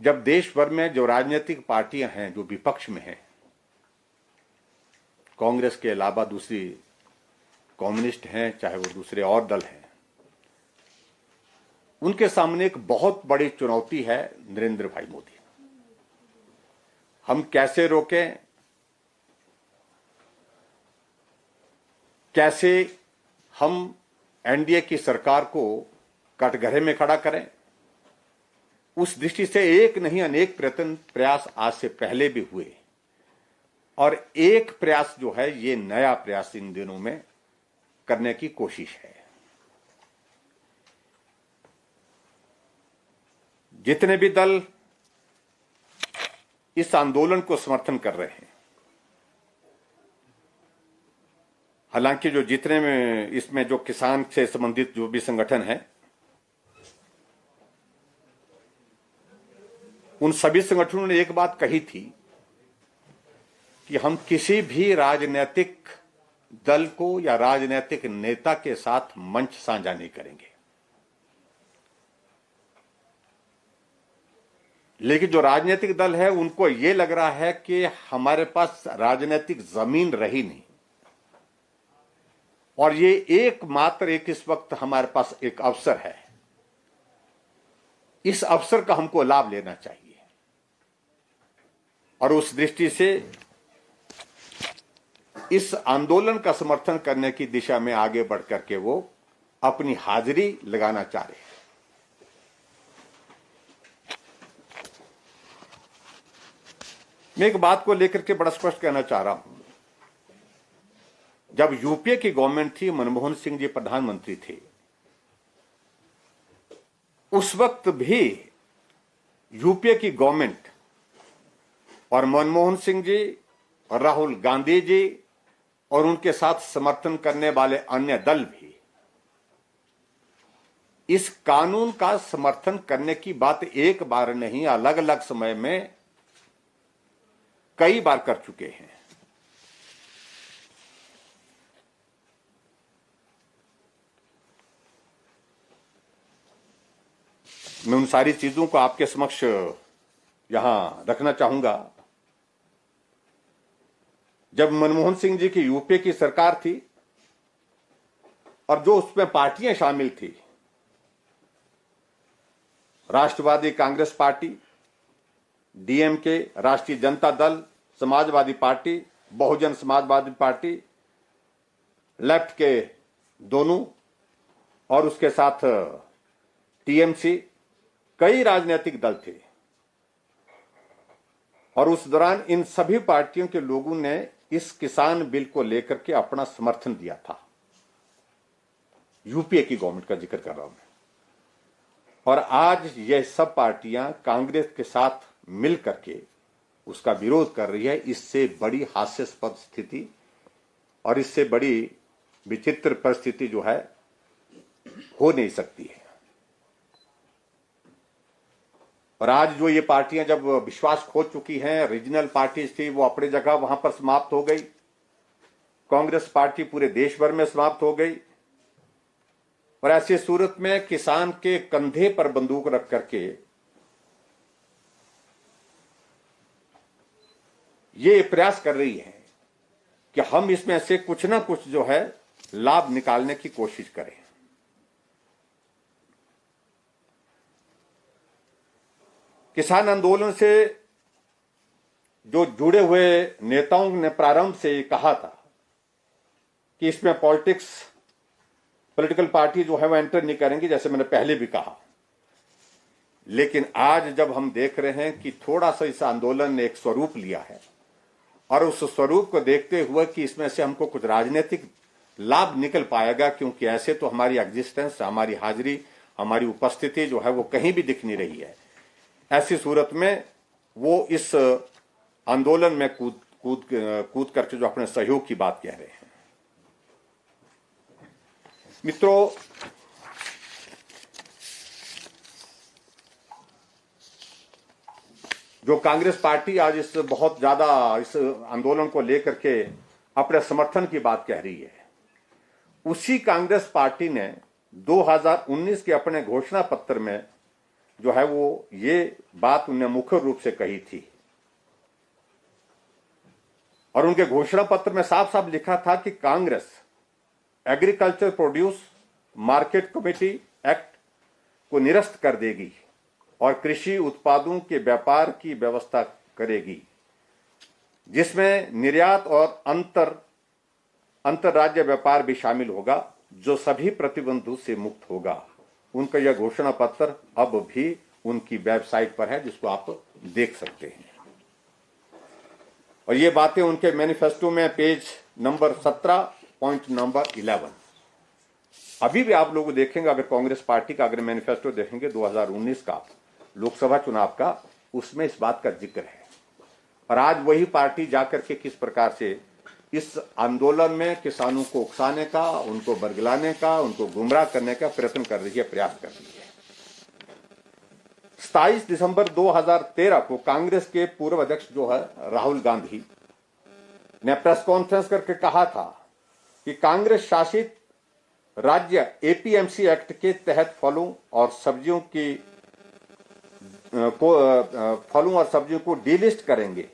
जब देश भर में जो राजनीतिक पार्टियां हैं जो विपक्ष में हैं, कांग्रेस के अलावा दूसरी कम्युनिस्ट हैं, चाहे वो दूसरे और दल हैं, उनके सामने एक बहुत बड़ी चुनौती है नरेंद्र भाई मोदी। हम कैसे रोकें, कैसे हम एनडीए की सरकार को कटघरे में खड़ा करें, उस दृष्टि से एक नहीं अनेक प्रयास आज से पहले भी हुए और एक प्रयास जो है ये नया प्रयास इन दिनों में करने की कोशिश है। जितने भी दल इस आंदोलन को समर्थन कर रहे हैं, हालांकि जो जितने में इसमें जो किसान से संबंधित जो भी संगठन है, उन सभी संगठनों ने एक बात कही थी कि हम किसी भी राजनीतिक दल को या राजनीतिक नेता के साथ मंच साझा नहीं करेंगे। लेकिन जो राजनीतिक दल है उनको यह लग रहा है कि हमारे पास राजनीतिक जमीन रही नहीं और ये एकमात्र एक इस वक्त हमारे पास एक अवसर है, इस अवसर का हमको लाभ लेना चाहिए। और उस दृष्टि से इस आंदोलन का समर्थन करने की दिशा में आगे बढ़कर के वो अपनी हाजिरी लगाना चाह रहे हैं। मैं एक बात को लेकर के बड़ा स्पष्ट कहना चाह रहा हूं। जब यूपीए की गवर्नमेंट थी, मनमोहन सिंह जी प्रधानमंत्री थे, उस वक्त भी यूपीए की गवर्नमेंट और मनमोहन सिंह जी और राहुल गांधी जी और उनके साथ समर्थन करने वाले अन्य दल भी इस कानून का समर्थन करने की बात एक बार नहीं, अलग अलग समय में कई बार कर चुके हैं। मैं उन सारी चीजों को आपके समक्ष यहां रखना चाहूंगा। जब मनमोहन सिंह जी की यूपीए की सरकार थी और जो उसमें पार्टियां शामिल थी, राष्ट्रवादी कांग्रेस पार्टी, डीएमके, राष्ट्रीय Janata Dal, Samajwadi party, Bahujan Samajwadi party, left के दोनों और उसके साथ टीएमसी, कई राजनीतिक दल थे। और उस दौरान इन सभी पार्टियों के लोगों ने इस किसान बिल को लेकर के अपना समर्थन दिया था। यूपीए की गवर्नमेंट का जिक्र कर रहा हूं मैं। और आज ये सब पार्टियां कांग्रेस के साथ मिल करके उसका विरोध कर रही है। इससे बड़ी हास्यास्पद स्थिति और इससे बड़ी विचित्र परिस्थिति जो है हो नहीं सकती है। और आज जो ये पार्टियां जब विश्वास खो चुकी हैं, रीजनल पार्टीज थी वो अपनी जगह वहां पर समाप्त हो गई, कांग्रेस पार्टी पूरे देश भर में समाप्त हो गई। और ऐसी सूरत में किसान के कंधे पर बंदूक रख करके ये प्रयास कर रही है कि हम इसमें से कुछ ना कुछ जो है लाभ निकालने की कोशिश करें। किसान आंदोलन से जो जुड़े हुए नेताओं ने प्रारंभ से कहा था कि इसमें पॉलिटिकल पार्टी जो है वो एंटर नहीं करेंगी, जैसे मैंने पहले भी कहा। लेकिन आज जब हम देख रहे हैं कि थोड़ा सा इस आंदोलन ने एक स्वरूप लिया है और उस स्वरूप को देखते हुए कि इसमें से हमको कुछ राजनीतिक लाभ निकल पाएगा, क्योंकि ऐसे तो हमारी एग्जिस्टेंस, हमारी हाजिरी, हमारी उपस्थिति जो है वो कहीं भी दिख नहीं रही है। ऐसी सूरत में वो इस आंदोलन में कूद करके जो अपने सहयोग की बात कह रहे हैं। मित्रों, जो कांग्रेस पार्टी आज इस बहुत ज्यादा इस आंदोलन को लेकर के अपने समर्थन की बात कह रही है, उसी कांग्रेस पार्टी ने 2019 के अपने घोषणा पत्र में जो है वो ये बात उन्होंने मुख्य रूप से कही थी। और उनके घोषणा पत्र में साफ साफ लिखा था कि Congress agriculture produce market committee act को निरस्त कर देगी और कृषि उत्पादों के व्यापार की व्यवस्था करेगी, जिसमें निर्यात और अंतरराज्य व्यापार भी शामिल होगा, जो सभी प्रतिबंधों से मुक्त होगा। उनका यह घोषणा पत्र अब भी उनकी वेबसाइट पर है, जिसको आप देख सकते हैं। और ये बातें उनके मैनिफेस्टो में पेज नंबर 17 पॉइंट नंबर 11। अभी भी आप लोग देखेंगे, अगर कांग्रेस पार्टी का अगर मैनिफेस्टो देखेंगे 2019 का लोकसभा चुनाव का, उसमें इस बात का जिक्र है। और आज वही पार्टी जाकर के किस प्रकार से इस आंदोलन में किसानों को उकसाने का, उनको बरगलाने का, उनको गुमराह करने का प्रयत्न कर रही है, प्रयास कर रही है। 27 दिसंबर 2013 को कांग्रेस के पूर्व अध्यक्ष जो है राहुल गांधी ने प्रेस कॉन्फ्रेंस करके कहा था कि कांग्रेस शासित राज्य एपीएमसी एक्ट के तहत फलों और सब्जियों को डीलिस्ट करेंगे